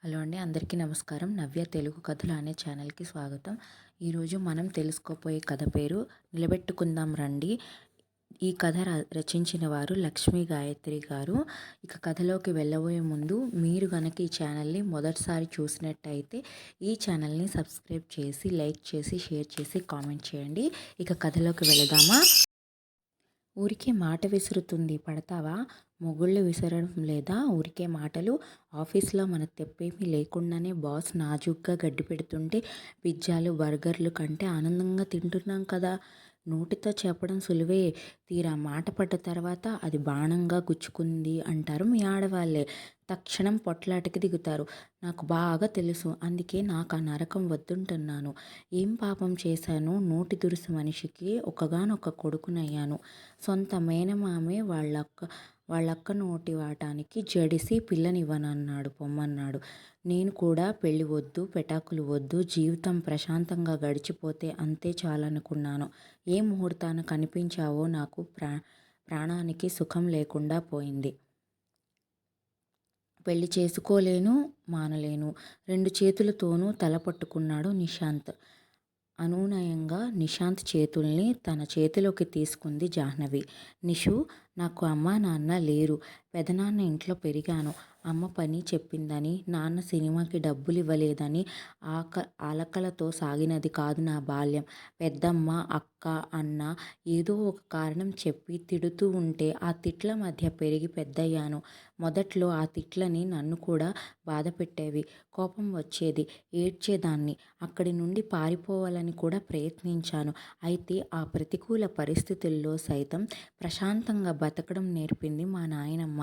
Hello అండి, అందరికీ నమస్కారం. నవ్య తెలుగు కథలు అనే ఛానల్కి స్వాగతం. ఈరోజు మనం తెలుసుకోపోయే కథ పేరు నిలబెట్టుకుందాం రండి. ఈ కథ రచించిన వారు లక్ష్మీ గాయత్రి గారు. ఇక కథలోకి వెళ్ళబోయే ముందు మీరు కనుక ఈ ఛానల్ని మొదటిసారి చూసినట్టయితే ఈ ఛానల్ని సబ్స్క్రైబ్ చేసి, లైక్ చేసి, షేర్ చేసి, కామెంట్ చేయండి. ఇక కథలోకి వెళదామా? ఊరికే మాట విసురుతుంది పడతావా? మొగుళ్ళు విసరడం లేదా ఊరికే మాటలు? ఆఫీస్లో మన తెప్పేమీ లేకుండానే బాస్ నాజూగ్గా గడ్డి పెడుతుంటే పిజ్జాలు బర్గర్లు కంటే ఆనందంగా తింటున్నాం కదా. నోటితో చెప్పడం సులువే, తీరా మాట పడ్డ తర్వాత అది బాణంగా గుచ్చుకుంది అంటారు మీ ఆడవాళ్ళే. తక్షణం పొట్లాటకి దిగుతారు. నాకు బాగా తెలుసు. అందుకే నాకు ఆ నరకం వద్దుంటున్నాను. ఏం పాపం చేశాను? నోటి దురుసు మనిషికి ఒక్కగానొక్క కొడుకునయ్యాను. సొంత మేనమామే వాళ్ళక్క నోటి వాటానికి జడిసి పిల్లనివ్వనన్నాడు, పొమ్మన్నాడు. నేను కూడా పెళ్ళి వద్దు, పెటాకులు వద్దు, జీవితం ప్రశాంతంగా గడిచిపోతే అంతే చాలనుకున్నాను. ఏ ముహూర్తాన కనిపించావో నాకు ప్రాణానికి సుఖం లేకుండా పోయింది. పెళ్లి చేసుకోలేను, మానలేను. రెండు చేతులతోనూ తల పట్టుకున్నాడు నిశాంత్. అనునయంగా నిశాంత్ చేతుల్ని తన చేతిలోకి తీసుకుంది జాహ్నవి. నిషు, నాకు అమ్మ నాన్న లేరు. పెదనాన్న ఇంట్లో పెరిగాను. అమ్మ పని చెప్పిందని, నాన్న సినిమాకి డబ్బులు ఇవ్వలేదని ఆలకలతో సాగినది కాదు నా బాల్యం. పెద్దమ్మ, అక్క, అన్న ఏదో ఒక కారణం చెప్పి తిడుతూ ఉంటే ఆ తిట్ల మధ్య పెరిగి పెద్దయ్యాను. మొదట్లో ఆ తిట్లని నన్ను కూడా బాధ పెట్టేవి. కోపం వచ్చేది, ఏడ్చేదాన్ని. అక్కడి నుండి పారిపోవాలని కూడా ప్రయత్నించాను. అయితే ఆ ప్రతికూల పరిస్థితుల్లో సైతం ప్రశాంతంగా బతకడం నేర్పింది మా నాయనమ్మ.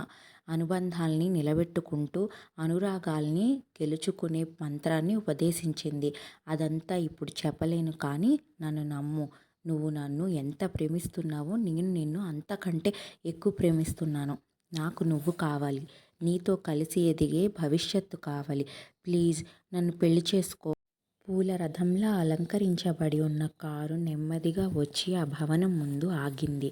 అనుబంధాల్ని నిలబెట్టుకుంటూ అనురాగాల్ని గెలుచుకునే మంత్రాన్ని ఉపదేశించింది. అదంతా ఇప్పుడు చెప్పలేను, కానీ నన్ను నమ్ము. నువ్వు నన్ను ఎంత ప్రేమిస్తున్నావో నేను నిన్ను అంతకంటే ఎక్కువ ప్రేమిస్తున్నాను. నాకు నువ్వు కావాలి. నీతో కలిసి ఎదిగే భవిష్యత్తు కావాలి. ప్లీజ్ నన్ను పెళ్లి చేసుకో. పూల రథంలా అలంకరించబడి ఉన్న కారు నెమ్మదిగా వచ్చి ఆ భవనం ముందు ఆగింది.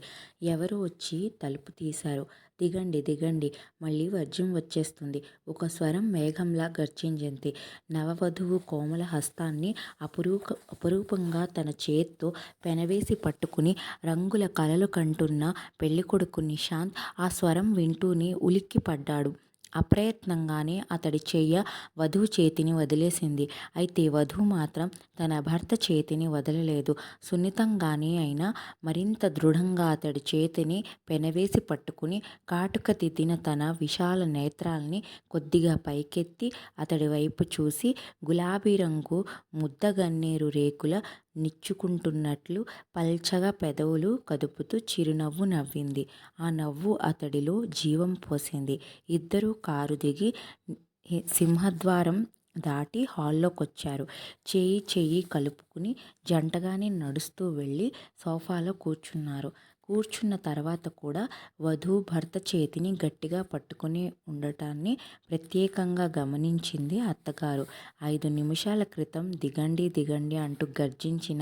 ఎవరో వచ్చి తలుపు తీశారు. దిగండి, దిగండి, మళ్ళీ వర్జ్యం వచ్చేస్తుంది. ఒక స్వరం మేఘంలా గర్జించింది. నవవధువు కోమల హస్తాన్ని అపురూపంగా తన చేత్తో పెనవేసి పట్టుకుని రంగుల కలలు కంటున్న పెళ్ళికొడుకు నిశాంత్ ఆ స్వరం వింటూనే ఉలిక్కి పడ్డాడు. అప్రయత్నంగానే అతడి చెయ్య వధువు చేతిని వదిలేసింది. అయితే వధువు మాత్రం తన భర్త చేతిని వదలలేదు. సున్నితంగానే అయినా మరింత దృఢంగా అతడి చేతిని పెనవేసి పట్టుకుని కాటుక దిద్దిన తన విశాల నేత్రాల్ని కొద్దిగా పైకెత్తి అతడి వైపు చూసి గులాబీ రంగు ముద్దగన్నేరు రేకుల నిచ్చుకుంటున్నట్లు పల్చగా పెదవులు కదుపుతూ చిరునవ్వు నవ్వింది. ఆ నవ్వు అతడిలో జీవం పోసింది. ఇద్దరూ కారు దిగి సింహద్వారం దాటి హాల్లోకొచ్చారు. చెయ్యి కలుపుకుని జంటగానే నడుస్తూ వెళ్ళి సోఫాలో కూర్చున్నారు. కూర్చున్న తర్వాత కూడా వధువు భర్త చేతిని గట్టిగా పట్టుకుని ఉండటాన్ని ప్రత్యేకంగా గమనించింది అత్తగారు. 5 నిమిషాల క్రితం దిగండి, దిగండి అంటూ గర్జించిన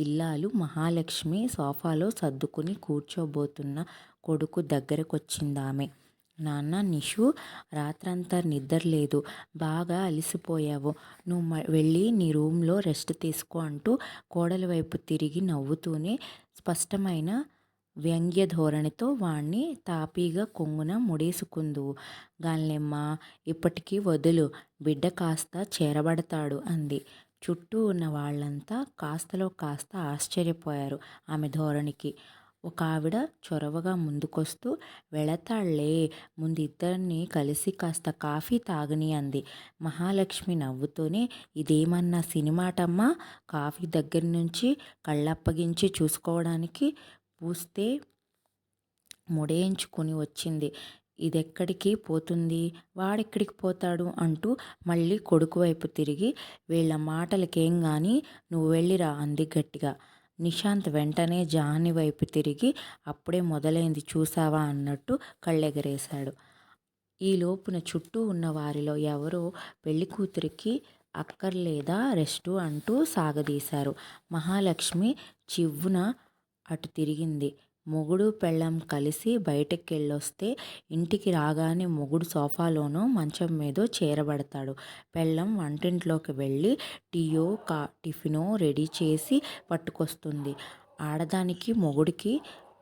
ఇల్లాలు మహాలక్ష్మి సోఫాలో సర్దుకుని కూర్చోబోతున్న కొడుకు దగ్గరకొచ్చిందామె. నాన్న, నిషు, రాత్రంతా నిద్రలేదు. బాగా అలిసిపోయావు. నువ్వు వెళ్ళి నీ రూమ్లో రెస్ట్ తీసుకో అంటూ కోడలి వైపు తిరిగి నవ్వుతూనే స్పష్టమైన వ్యంగ్య ధోరణితో వాణ్ణి తాపీగా కొంగున ముడేసుకుందువు గాల్నెమ్మా, ఇప్పటికీ వదులు, బిడ్డ కాస్త చేరబడతాడు అంది. చుట్టూ ఉన్న వాళ్ళంతా కాస్తలో కాస్త ఆశ్చర్యపోయారు ఆమె ధోరణికి. ఒక ఆవిడ చొరవగా ముందుకొస్తూ, వెళతాళ్లే, ముందు ఇద్దరిని కలిసి కాస్త కాఫీ తాగని అంది. మహాలక్ష్మి నవ్వుతూనే, ఇదేమన్నా సినిమాటమ్మా, కాఫీ దగ్గర నుంచి కళ్ళప్పగించి చూసుకోవడానికి పూస్తే ముడేయించుకుని వచ్చింది. ఇదెక్కడికి పోతుంది, వాడెక్కడికి పోతాడు అంటూ మళ్ళీ కొడుకు వైపు తిరిగి, వీళ్ళ మాటలకేం గాని నువ్వు వెళ్ళిరా అంది గట్టిగా. నిశాంత్ వెంటనే జాహ్నవి వైపు తిరిగి, అప్పుడే మొదలైంది చూసావా అన్నట్టు కళ్ళెగరేశాడు. ఈ లోపున చుట్టూ ఉన్న వారిలో ఎవరో పెళ్ళికూతురికి అక్కర్లేదా రెస్టు అంటూ సాగదీశారు. మహాలక్ష్మి చివ్వున అటు తిరిగింది. మొగుడు పెళ్ళాం కలిసి బయటకెళ్ళొస్తే ఇంటికి రాగానే మొగుడు సోఫాలోనో మంచం మీదో చేరబడతాడు. పెళ్ళాం వంటింట్లోకి వెళ్ళి టీయో టిఫినో రెడీ చేసి పట్టుకొస్తుంది. ఆడదానికి మొగుడికి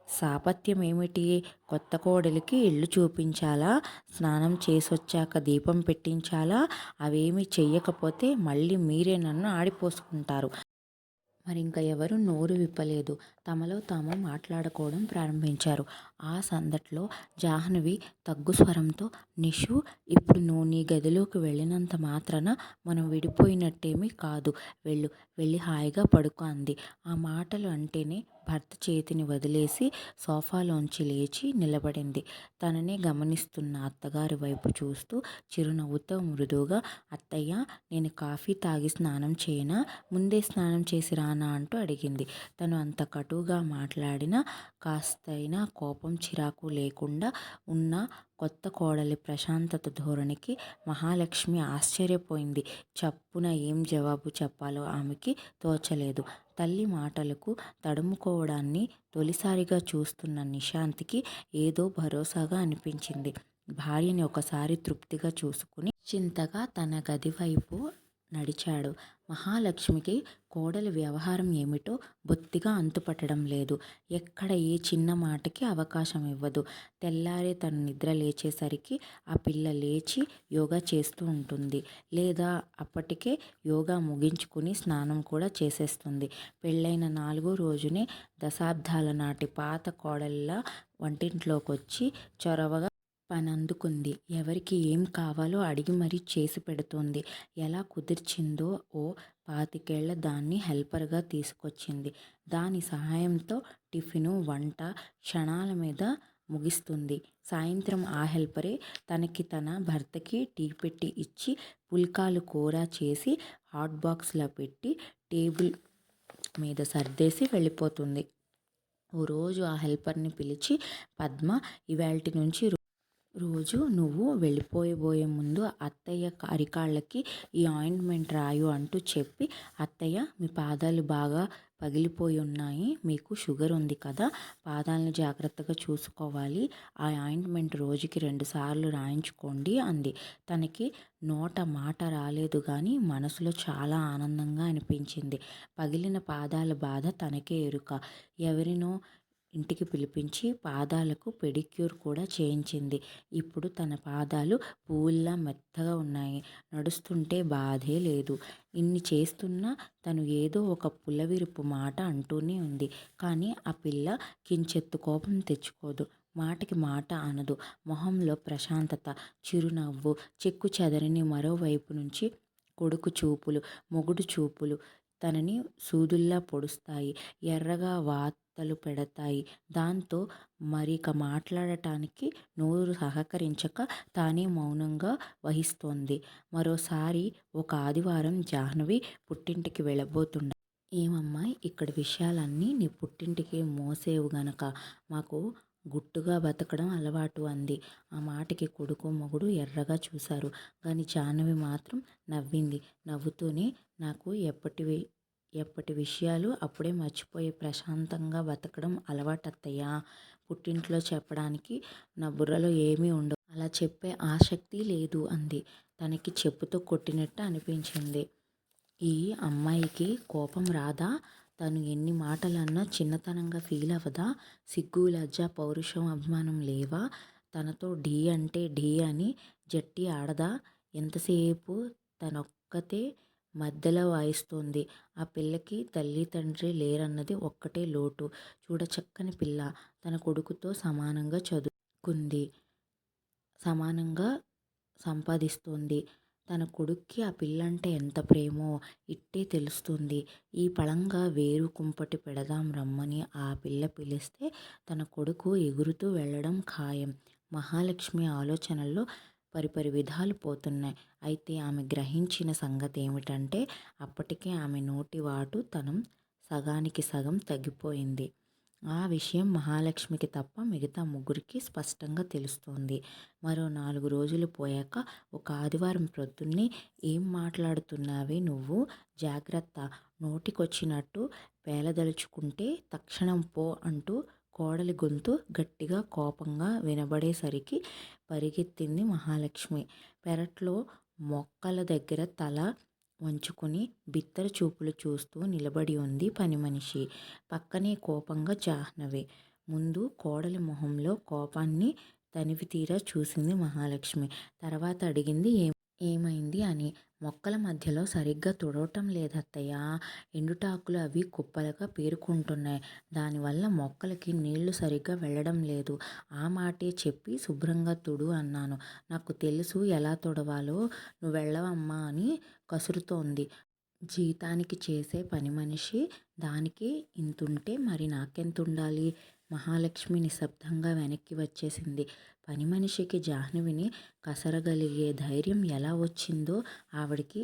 సాపత్యమేమిటి? కొత్త కోడలికి ఇల్లు చూపించాలా? స్నానం చేసొచ్చాక దీపం పెట్టించాలా? అవేమీ చెయ్యకపోతే మళ్ళీ మీరే నన్ను ఆడిపోసుకుంటారు. మరింక ఎవరూ నోరు విప్పలేదు. తమలో తాము మాట్లాడుకోవడం ప్రారంభించారు. ఆ సందట్లో జాహ్నవి తగ్గు స్వరంతో, నిషూ, ఇప్పుడు నువ్వు నీ గదిలోకి వెళ్ళినంత మాత్రాన మనం విడిపోయినట్టేమీ కాదు. వెళ్ళి హాయిగా పడుకో అంది. ఆ మాటలు అంటేనే భర్త చేతిని వదిలేసి సోఫాలోంచి లేచి నిలబడింది. తననే గమనిస్తున్న అత్తగారి వైపు చూస్తూ చిరునవ్వుతో మృదువుగా, అత్తయ్య, నేను కాఫీ తాగి స్నానం చేయనా? ముందే స్నానం చేసి రానా అంటూ అడిగింది. తను అంత కటువుగా మాట్లాడినా కాస్తైనా కోపం చిరాకు లేకుండా ఉన్న కొత్త కోడలి ప్రశాంతత ధోరణికి మహాలక్ష్మి ఆశ్చర్యపోయింది. చప్పున ఏం జవాబు చెప్పాలో ఆమెకి తోచలేదు. తల్లి మాటలకు తడుముకోవడాన్ని తొలిసారిగా చూస్తున్న నిశాంత్కి ఏదో భరోసాగా అనిపించింది. భార్యని ఒకసారి తృప్తిగా చూసుకుని చింతగా తన గది వైపు నడిచాడు. మహాలక్ష్మికి కోడలి వ్యవహారం ఏమిటో బొత్తిగా అంతుపట్టడం లేదు. ఎక్కడ ఏ చిన్న మాటకి అవకాశం ఇవ్వదు. తెల్లారే తను నిద్ర లేచేసరికి ఆ పిల్ల లేచి యోగా చేస్తూ ఉంటుంది. లేదా అప్పటికే యోగా ముగించుకుని స్నానం కూడా చేసేస్తుంది. పెళ్ళైన 4వ రోజునే దశాబ్దాల నాటి పాత కోడలిలా వంటింట్లోకొచ్చి చొరవగా పనందుకుంది. ఎవరికి ఏం కావాలో అడిగి మరీ చేసి పెడుతోంది. ఎలా కుదిర్చిందో ఓ 25 ఏళ్ల దాన్ని హెల్పర్గా తీసుకొచ్చింది. దాని సహాయంతో టిఫిను, వంట క్షణాల మీద ముగిస్తుంది. సాయంత్రం ఆ హెల్పరే తన భర్తకి టీ పెట్టి ఇచ్చి పుల్కాలు కూర చేసి హాట్ బాక్స్లో పెట్టి టేబుల్ మీద సర్దేసి వెళ్ళిపోతుంది. ఓ రోజు ఆ హెల్పర్ని పిలిచి, పద్మ, ఇవాల్టి నుంచి రోజు నువ్వు వెళ్ళిపోయబోయే ముందు అత్తయ్య అరికాళ్ళకి ఈ ఆయింట్మెంట్ రాయు అంటూ చెప్పి, అత్తయ్య, మీ పాదాలు బాగా పగిలిపోయి ఉన్నాయి. మీకు షుగర్ ఉంది కదా, పాదాలను జాగ్రత్తగా చూసుకోవాలి. ఆ ఆయింట్మెంట్ రోజుకి 2 సార్లు రాయించుకోండి అంది. తనకి నోట మాట రాలేదు గాని మనసులో చాలా ఆనందంగా అనిపించింది. పగిలిన పాదాల బాధ తనకే ఎరుక. ఎవరినో ఇంటికి పిలిపించి పాదాలకు పెడిక్యూర్ కూడా చేయించింది. ఇప్పుడు తన పాదాలు పువ్వుల్లా మెత్తగా ఉన్నాయి. నడుస్తుంటే బాధే లేదు. ఇన్ని చేస్తున్నా తను ఏదో ఒక పుల్లవిరుపు మాట అంటూనే ఉంది. కానీ ఆ పిల్ల కించెత్తు కోపం తెచ్చుకోదు. మాటకి మాట అనదు. మొహంలో ప్రశాంతత, చిరునవ్వు. చెక్కు చెదరని మరోవైపు నుంచి కొడుకు చూపులు, మొగుడు చూపులు తనని సూదుల్లా పొడుస్తాయి. ఎర్రగా వాతలు పెడతాయి. దాంతో మరిక మాట్లాడటానికి నోరు సహకరించక తానే మౌనంగా వహిస్తోంది. మరోసారి ఒక ఆదివారం జాహ్నవి పుట్టింటికి వెళ్ళబోతుండ, ఏమమ్మాయ్, ఇక్కడి విషయాలన్నీ నీ పుట్టింటికి మోసేవు గనక మాకు గుట్టుగా బతకడం అలవాటు అంది. ఆ మాటకి కొడుకు మొగుడు ఎర్రగా చూశారు. గాని జాహ్నవి మాత్రం నవ్వింది. నవ్వుతూనే, నాకు ఎప్పటి విషయాలు అప్పుడే మర్చిపోయి ప్రశాంతంగా బతకడం అలవాటత్తయ్యా. పుట్టింట్లో చెప్పడానికి నా బుర్రలో ఏమీ ఉండవు. అలా చెప్పే ఆసక్తి లేదు అంది. తనకి చెప్పుతో కొట్టినట్టు అనిపించింది. ఈ అమ్మాయికి కోపం రాదా? తను ఎన్ని మాటలన్నా చిన్నతనంగా ఫీల్ అవ్వదా? సిగ్గు, లజ్జ, పౌరుషం, అభిమానం లేవా? తనతో ఢీ అంటే ఢీ అని జట్టి ఆడదా? ఎంతసేపు తనొక్కతే మధ్యలో వాయిస్తోంది. ఆ పిల్లకి తల్లి తండ్రి లేరన్నది ఒక్కటే లోటు. చూడచక్కని పిల్ల. తన కొడుకుతో సమానంగా చదువుకుంది. సమానంగా సంపాదిస్తోంది. తన కొడుక్కి ఆ పిల్లంటే ఎంత ప్రేమో ఇట్టే తెలుస్తుంది. ఈ పళంగా వేరు కుంపటి పెడదాం రమ్మని ఆ పిల్ల పిలిస్తే తన కొడుకు ఎగురుతూ వెళ్ళడం ఖాయం. మహాలక్ష్మి ఆలోచనల్లో పరిపరి విధాలు పోతున్నాయి. అయితే ఆమె గ్రహించిన సంగతేమిటంటే అప్పటికే ఆమె నోటి వాటుతనం సగానికి సగం తగ్గిపోయింది. ఆ విషయం మహాలక్ష్మికి తప్ప మిగతా ముగ్గురికి స్పష్టంగా తెలుస్తోంది. మరో 4 రోజులు పోయాక ఒక ఆదివారం ప్రొద్దున్నే, ఏం మాట్లాడుతున్నావే నువ్వు? జాగ్రత్త, నోటికొచ్చినట్టు పేలదలుచుకుంటే తక్షణం పో అంటూ కోడలి గొంతు గట్టిగా కోపంగా వినబడేసరికి పరిగెత్తింది మహాలక్ష్మి. పెరట్లో మొక్కల దగ్గర తల వంచుకుని బిత్తర చూపులు చూస్తూ నిలబడి ఉంది పనిమనిషి. పక్కనే కోపంగా జాహ్నవి. ముందు కోడలి మొహంలో కోపాన్ని తనివితీరా చూసింది మహాలక్ష్మి. తర్వాత అడిగింది ఏమైంది అని. మొక్కల మధ్యలో సరిగ్గా తుడవటం లేదత్తయ్యా. ఎండుటాకులు అవి కుప్పలుగా పేరుకుంటున్నాయి. దానివల్ల మొక్కలకి నీళ్లు సరిగ్గా వెళ్ళడం లేదు. ఆ మాటే చెప్పి శుభ్రంగా తుడు అన్నాను. నాకు తెలుసు ఎలా తుడవాలో, నువ్వెళ్ళవమ్మా అని కసురుతోంది. జీతానికి చేసే పనిమనిషి, దానికి ఇంతుంటే మరి నాకెంతుండాలి? మహాలక్ష్మి నిశ్శబ్దంగా వెనక్కి వచ్చేసింది. పనిమనిషికి జాహ్నవిని కసరగలిగే ధైర్యం ఎలా వచ్చిందో ఆవిడికి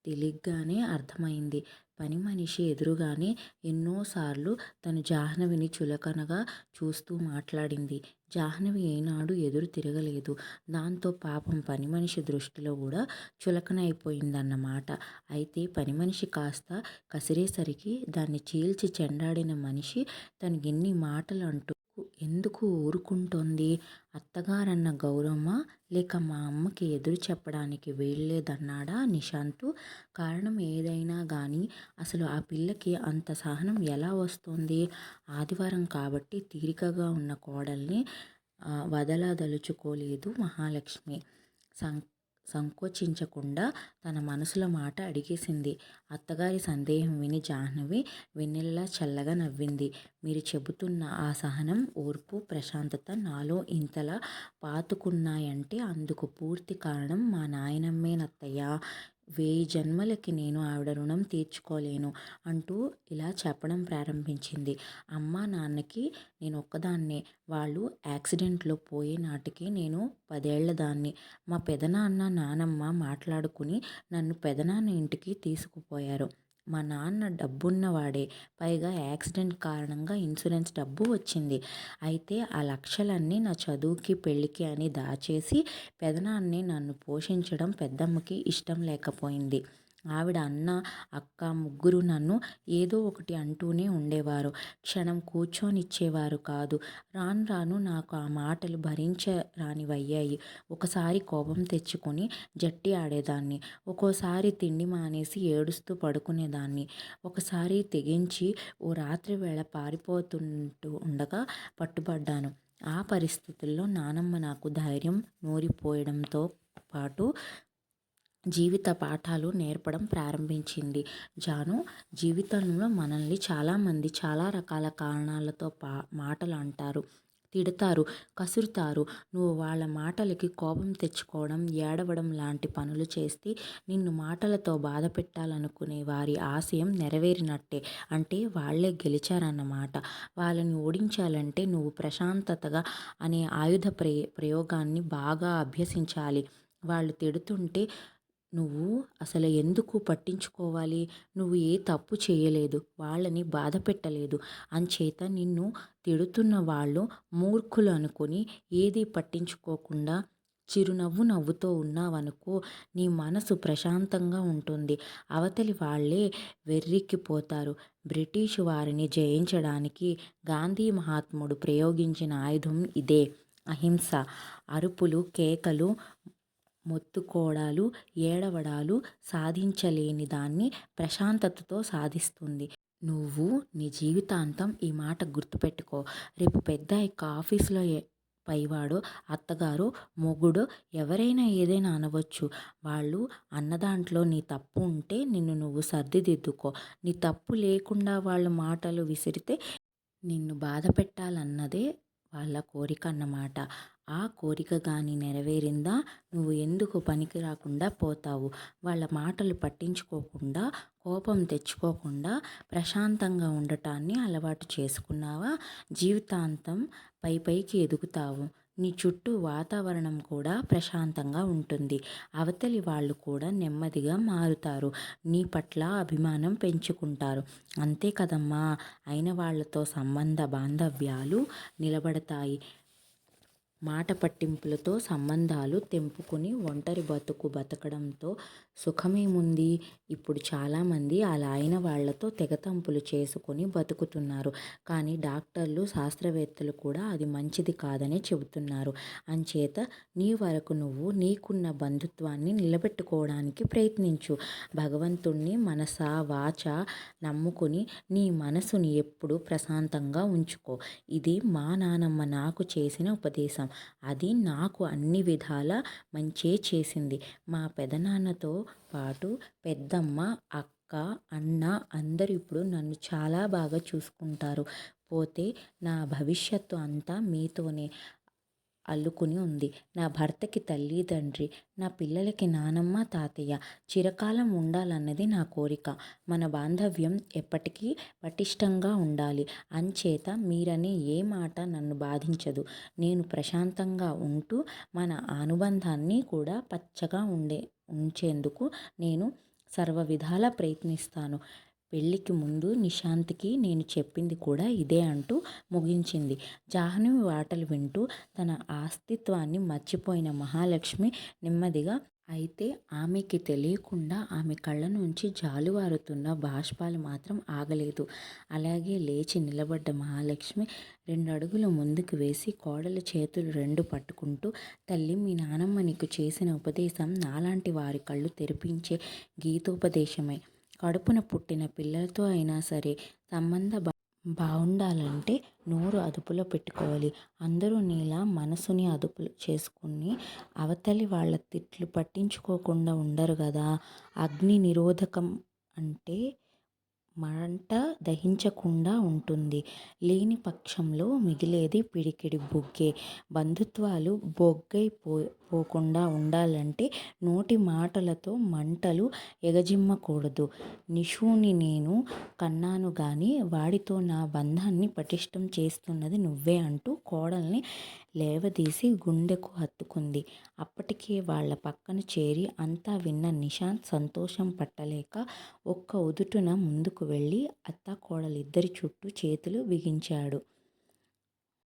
తేలిగ్గానే అర్థమైంది. పనిమనిషి ఎదురుగానే ఎన్నోసార్లు తను జాహ్నవిని చులకనగా చూస్తూ మాట్లాడింది. జాహ్నవి ఏనాడు ఎదురు తిరగలేదు. దాంతో పాపం పనిమనిషి దృష్టిలో కూడా చులకనైపోయిందన్నమాట. అయితే పనిమనిషి కాస్త కసిరేసరికి దాన్ని చీల్చి చెండాడిన మనిషి తను ఎన్ని మాటలు అంటూ ఎందుకు ఊరుకుంటోంది? అత్తగారన్న గౌరవమా, లేక మా అమ్మకి ఎదురు చెప్పడానికి వీల్లేదన్నాడా నిశాంతు? కారణం ఏదైనా గానీ అసలు ఆ పిల్లకి అంత సహనం ఎలా వస్తోంది? ఆదివారం కాబట్టి తీరికగా ఉన్న కోడల్ని వదలదలుచుకోలేదు మహాలక్ష్మి. సంకోచించకుండా తన మనసులో మాట అడిగేసింది. అత్తగారి సందేహం విని జాహ్నవి వెన్నెలలా చల్లగా నవ్వింది. మీరు చెబుతున్న ఆ సహనం, ఓర్పు, ప్రశాంతత నాలో ఇంతలా పాతుకున్నాయంటే అందుకు పూర్తి కారణం మా నాయనమ్మేనత్తయ్యా. 1000 జన్మలకి నేను ఆవిడ రుణం తీర్చుకోలేను అంటూ ఇలా చెప్పడం ప్రారంభించింది. అమ్మా నాన్నకి నేనొక్కదాన్నే. వాళ్ళు యాక్సిడెంట్లో పోయే నాటికి నేను 10 ఏళ్లదాన్ని. మా పెదనాన్న నానమ్మ మాట్లాడుకుని నన్ను పెదనాన్న ఇంటికి తీసుకుపోయారు. మా నాన్న డబ్బున్నవాడే. పైగా యాక్సిడెంట్ కారణంగా ఇన్సూరెన్స్ డబ్బు వచ్చింది. అయితే ఆ లక్షలన్నీ నా చదువుకి పెళ్ళికి అని దాచేసి పెదనాన్నే నన్ను పోషించడం పెద్దమ్మకి ఇష్టం లేకపోయింది. ఆవిడ అన్న, అక్క ముగ్గురు నన్ను ఏదో ఒకటి అంటూనే ఉండేవారు. క్షణం కూర్చోనిచ్చేవారు కాదు. రాను రాను నాకు ఆ మాటలు భరించరానివయ్యాయి. ఒకసారి కోపం తెచ్చుకొని జట్టి ఆడేదాన్ని. ఒక్కోసారి తిండి మానేసి ఏడుస్తూ పడుకునేదాన్ని. ఒకసారి తెగించి ఓ రాత్రి వేళ పారిపోతుంటూ ఉండగా పట్టుబడ్డాను. ఆ పరిస్థితుల్లో నానమ్మ నాకు ధైర్యం నూరిపోయడంతో పాటు జీవిత పాఠాలు నేర్పడం ప్రారంభించింది. జాను, జీవితంలో మనల్ని చాలామంది చాలా రకాల కారణాలతో మాటలు అంటారు, తిడతారు, కసురుతారు. నువ్వు వాళ్ళ మాటలకి కోపం తెచ్చుకోవడం, ఏడవడం లాంటి పనులు చేస్తే నిన్ను మాటలతో బాధ పెట్టాలనుకునే వారి ఆశయం నెరవేరినట్టే. అంటే వాళ్ళే గెలిచారన్నమాట. వాళ్ళని ఓడించాలంటే నువ్వు ప్రశాంతతగా అనే ఆయుధ ప్రయోగాన్ని బాగా అభ్యసించాలి. వాళ్ళు తిడుతుంటే నువ్వు అసలు ఎందుకు పట్టించుకోవాలి? నువ్వు ఏ తప్పు చేయలేదు, వాళ్ళని బాధ పెట్టలేదు. అంచేత నిన్ను తిడుతున్న వాళ్ళు మూర్ఖులు అనుకుని ఏదీ పట్టించుకోకుండా చిరునవ్వు నవ్వుతూ ఉన్నావనుకో, నీ మనసు ప్రశాంతంగా ఉంటుంది. అవతలి వాళ్ళే వెర్రెక్కిపోతారు. బ్రిటిషు వారిని జయించడానికి గాంధీ మహాత్ముడు ప్రయోగించిన ఆయుధం ఇదే, అహింస. అరుపులు, కేకలు, మొత్తుకోడాలు, ఏడవడాలు సాధించలేని దాన్ని ప్రశాంతతతో సాధిస్తుంది. నువ్వు నీ జీవితాంతం ఈ మాట గుర్తుపెట్టుకో. రేపు పెద్దయ్యాక ఆఫీసులో పైవాడో, అత్తగారో, మొగుడో ఎవరైనా ఏదైనా అనవచ్చు. వాళ్ళు అన్నదాంట్లో నీ తప్పు ఉంటే నిన్ను నువ్వు సర్దిదిద్దుకో. నీ తప్పు లేకుండా వాళ్ళు మాటలు విసిరితే నిన్ను బాధ పెట్టాలన్నదే వాళ్ళ కోరిక అన్నమాట. ఆ కోరిక గాని నెరవేరిందా నువ్వు ఎందుకు పనికి రాకుండా పోతావు. వాళ్ళ మాటలు పట్టించుకోకుండా, కోపం తెచ్చుకోకుండా ప్రశాంతంగా ఉండటాన్ని అలవాటు చేసుకున్నావా, జీవితాంతం పైకి ఎదుగుతావు. నీ చుట్టూ వాతావరణం కూడా ప్రశాంతంగా ఉంటుంది. అవతలి వాళ్ళు కూడా నెమ్మదిగా మారుతారు. నీ పట్ల అభిమానం పెంచుకుంటారు. అంతే కదమ్మా. అయిన వాళ్ళతో సంబంధ బాంధవ్యాలు నిలబడతాయి. మాట పట్టింపులతో సంబంధాలు తెంపుకుని ఒంటరి బతుకు బతకడంతో సుఖమేముంది? ఇప్పుడు చాలామంది అలా అయిన వాళ్లతో తెగతంపులు చేసుకుని బతుకుతున్నారు. కానీ డాక్టర్లు, శాస్త్రవేత్తలు కూడా అది మంచిది కాదనే చెబుతున్నారు. అంచేత నీ వరకు నువ్వు నీకున్న బంధుత్వాన్ని నిలబెట్టుకోవడానికి ప్రయత్నించు. భగవంతుణ్ణి మనసా వాచా నమ్ముకుని నీ మనసుని ఎప్పుడూ ప్రశాంతంగా ఉంచుకో. ఇది మా నానమ్మ నాకు చేసిన ఉపదేశం. అది నాకు అన్ని విధాల మంచే చేసింది. మా పెదనాన్నతో పాటు పెద్దమ్మ, అక్క, అన్న అందరూ ఇప్పుడు నన్ను చాలా బాగా చూసుకుంటారు. పోతే నా భవిష్యత్తు అంతా మీతోనే అల్లుకుని ఉంది. నా భర్తకి తల్లి, తండ్రి, నా పిల్లలకి నానమ్మ, తాతయ్య చిరకాలం ఉండాలన్నది నా కోరిక. మన బాంధవ్యం ఎప్పటికీ పటిష్టంగా ఉండాలి. అంచేత మీరనే ఏ మాట నన్ను బాధించదు. నేను ప్రశాంతంగా ఉంటూ మన అనుబంధాన్ని కూడా పచ్చగా ఉంచేందుకు నేను సర్వవిధాలా ప్రయత్నిస్తాను. పెళ్లికి ముందు నిశాంత్కి నేను చెప్పింది కూడా ఇదే అంటూ ముగించింది. జాహ్నవి మాటలు వింటూ తన అస్తిత్వాన్ని మర్చిపోయిన మహాలక్ష్మి నెమ్మదిగా అయితే ఆమెకి తెలియకుండా ఆమె కళ్ళ నుంచి జాలువారుతున్న బాష్పాలు మాత్రం ఆగలేదు. అలాగే లేచి నిలబడ్డ మహాలక్ష్మి 2 అడుగులు ముందుకు వేసి కోడలి చేతులు 2 పట్టుకుంటూ, తల్లి, మీ నానమ్మ నీకు చేసిన ఉపదేశం నాలాంటి వారి కళ్ళు తెరిపించే గీతోపదేశమే. కడుపున పుట్టిన పిల్లలతో అయినా సరే సంబంధ బావుండాలంటే నోరు అదుపులో పెట్టుకోవాలి. అందరూ నీలా మనసుని అదుపు చేసుకుని అవతలి వాళ్ళ తిట్లు పట్టించుకోకుండా ఉండరు గదా. అగ్ని నిరోధకం అంటే మంట దహించకుండా ఉంటుంది. లేని పక్షంలో మిగిలేది పిడికెడు బొగ్గే. బంధుత్వాలు పోకుండా ఉండాలంటే నోటి మాటలతో మంటలు ఎగజిమ్మకూడదు. నిషుని నేను కన్నాను గాని వాడితో నా బంధాన్ని పటిష్టం చేస్తున్నది నువ్వే అంటూ కోడల్ని లేవదీసి గుండెకు హత్తుకుంది. అప్పటికే వాళ్ళ పక్కన చేరి అంతా విన్న నిశాంత్ సంతోషం పట్టలేక ఒక్క ఉదుటున ముందుకు వెళ్ళి అత్తాకోడలిద్దరి చుట్టూ చేతులు బిగించాడు.